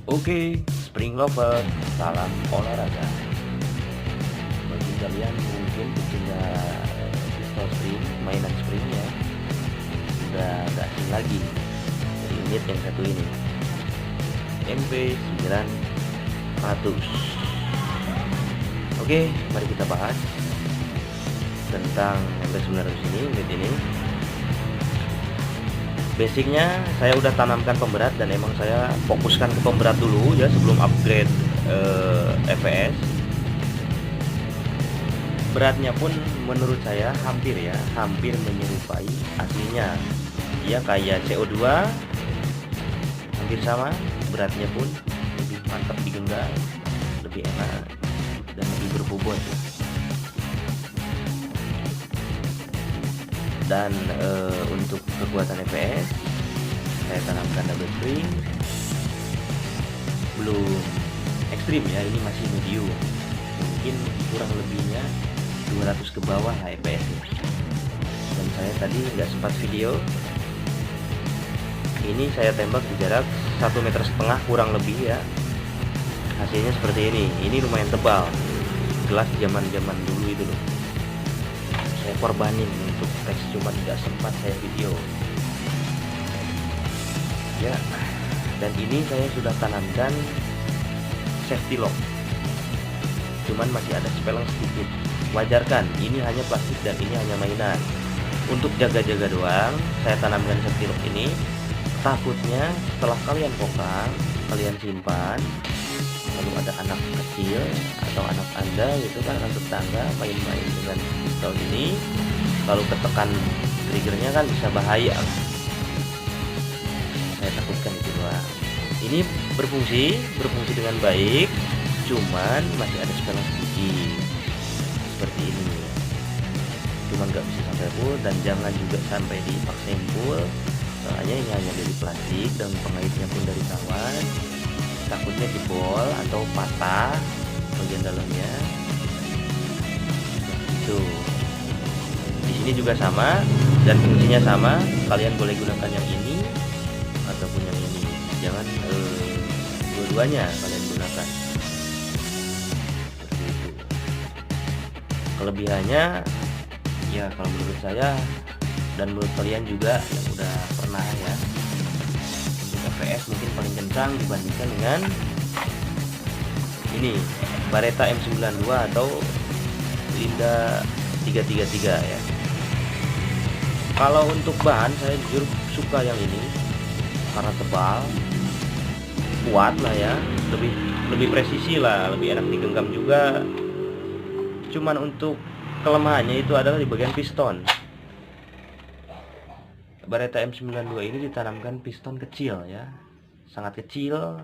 Oke, Spring Lover, salam olahraga. Bagi kalian mungkin pecinta pistol spring, mainan springnya udah gak asing lagi dari unit yang satu ini, MP900. Oke, mari kita bahas tentang MP900 ini, unit ini. Basicnya saya udah tanamkan pemberat dan emang saya fokuskan ke pemberat dulu ya sebelum upgrade FPS. Beratnya pun menurut saya hampir menyerupai aslinya ya, kayak CO2, hampir sama. Beratnya pun lebih mantap digenggam, lebih enak dan lebih berbobot. Dan untuk kekuatan FPS saya tanamkan double spring, belum ekstrim ya, ini masih medium, mungkin kurang lebihnya 200 ke bawah lah FPS nya. Dan saya tadi nggak sempat video, ini saya tembak di jarak 1,5 meter kurang lebih ya, hasilnya seperti ini lumayan tebal, gelas zaman dulu itu loh, saya korbanin untuk tes, cuman nggak sempat saya video ya. Dan ini saya sudah tanamkan safety lock, cuman masih ada sepelang sedikit, wajar kan, ini hanya plastik dan ini hanya mainan. Untuk jaga-jaga doang saya tanamkan safety lock ini, takutnya setelah kalian kokang, kalian simpan, lalu ada anak kecil atau anak anda gitu kan, anak tetangga main-main dengan pistol ini, lalu ketekan triggernya kan bisa bahaya. Saya takutkan itu doang. Ini berfungsi dengan baik, cuman masih ada sepelang sedikit seperti ini, cuman nggak bisa sampai full dan jangan juga sampai dipaksain full, soalnya ini hanya dari plastik dan pengaitnya pun dari kawan, takutnya jebol atau patah bagian dalamnya itu. Di sini juga sama dan fungsinya sama, kalian boleh gunakan yang ini ataupun yang ini, jangan dua-duanya kalian gunakan seperti itu. Kelebihannya ya kalau menurut saya dan menurut kalian juga yang udah pernah ya, untuk FPS mungkin paling kencang dibandingkan dengan ini Beretta M92 atau Linda 333 ya. Kalau untuk bahan saya jujur suka yang ini karena tebal, kuat lah ya, lebih presisi lah, lebih enak digenggam juga. Cuman untuk kelemahannya itu adalah di bagian piston. Beretta M92 ini ditanamkan piston kecil ya, sangat kecil.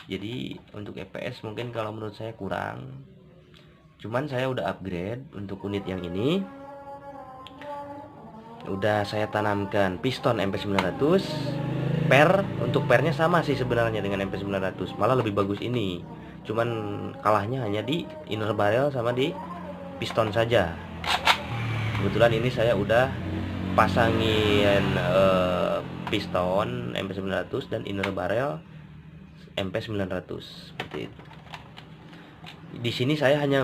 Jadi untuk FPS mungkin kalau menurut saya kurang. Cuman saya udah upgrade untuk unit yang ini, udah saya tanamkan piston MP900. Untuk pernya sama sih sebenarnya dengan MP900, malah lebih bagus ini. Cuman kalahnya hanya di inner barrel sama di piston saja. Kebetulan ini saya udah pasangin piston MP900 dan inner barrel MP900 seperti itu. Di sini saya hanya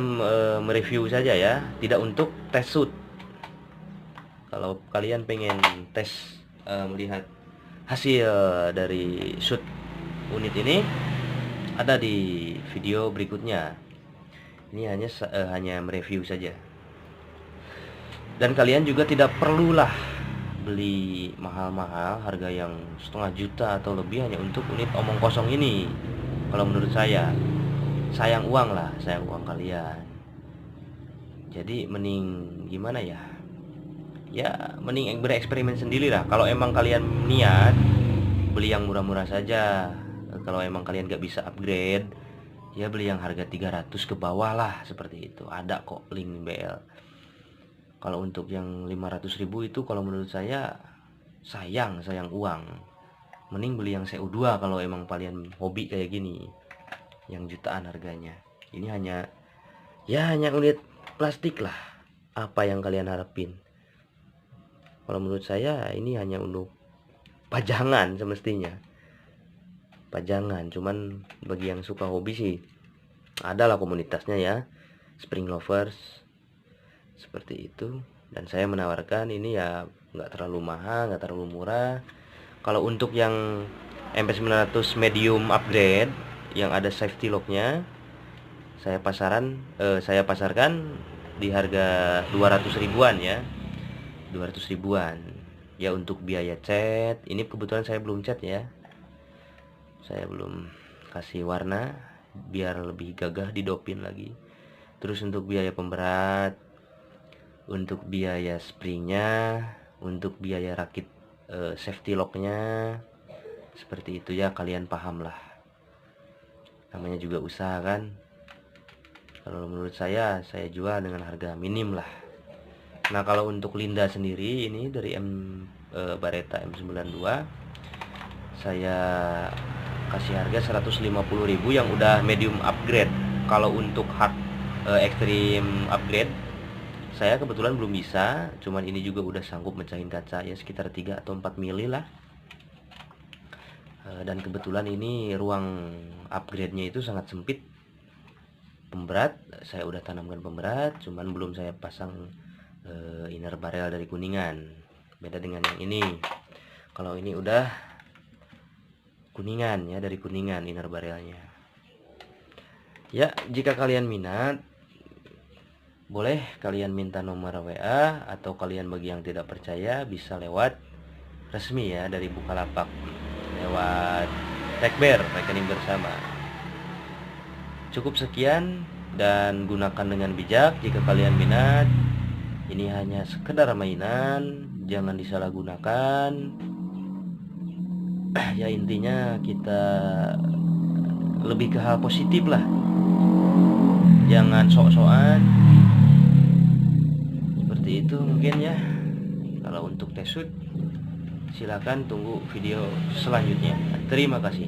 mereview saja ya, tidak untuk tes shoot. Kalau kalian pengen tes melihat hasil dari shoot unit ini, ada di video berikutnya. Ini hanya mereview saja. Dan kalian juga tidak perlulah beli mahal-mahal, harga yang 1,5 juta atau lebih hanya untuk unit omong kosong ini. Kalau menurut saya sayang uang lah, sayang uang kalian. Jadi mending gimana ya, mending bereksperimen sendiri lah. Kalau emang kalian niat beli yang murah-murah saja, kalau emang kalian gak bisa upgrade ya beli yang harga 300 ke bawah lah, seperti itu. Ada kok link BL. Kalau untuk yang 500.000 itu kalau menurut saya sayang uang. Mending beli yang CO2 kalau emang kalian hobi kayak gini, yang jutaan harganya. Ini hanya unit plastik lah. Apa yang kalian harapin? Kalau menurut saya ini hanya untuk pajangan semestinya. pajangan. Cuman bagi yang suka hobi sih adalah komunitasnya ya, spring lovers seperti itu. Dan saya menawarkan ini ya nggak terlalu mahal, nggak terlalu murah. Kalau untuk yang MP900 medium upgrade yang ada safety locknya, saya pasarkan di harga 200 ribuan ya, 200 ribuan ya. Untuk biaya cat, ini kebetulan saya belum cat ya, saya belum kasih warna biar lebih gagah didopin lagi. Terus untuk biaya pemberat, untuk biaya springnya, untuk biaya rakit safety locknya, seperti itu ya, kalian paham lah, namanya juga usaha kan. Kalau menurut saya jual dengan harga minim lah. Nah kalau untuk Linda sendiri ini dari Baretta M92, saya kasih harga 150.000 yang udah medium upgrade. Kalau untuk hard extreme upgrade saya kebetulan belum bisa, cuman ini juga udah sanggup mecahin kaca ya sekitar 3 atau 4 mili lah. Dan kebetulan ini ruang upgrade-nya itu sangat sempit. Pemberat saya udah tanamkan pemberat, cuman belum saya pasang inner barrel dari Kuningan. Beda dengan yang ini. Kalau ini udah Kuningan ya, dari Kuningan inner barrelnya. Ya, jika kalian minat, boleh kalian minta nomor WA, atau kalian bagi yang tidak percaya bisa lewat resmi ya dari Bukalapak, lewat Tekber, rekening bersama. Cukup sekian dan gunakan dengan bijak jika kalian minat. Ini hanya sekedar mainan, jangan disalahgunakan. Ya intinya kita lebih ke hal positif lah, jangan sok-sokan. Seperti itu mungkin ya. Kalau untuk test shoot silakan tunggu video selanjutnya. Terima kasih.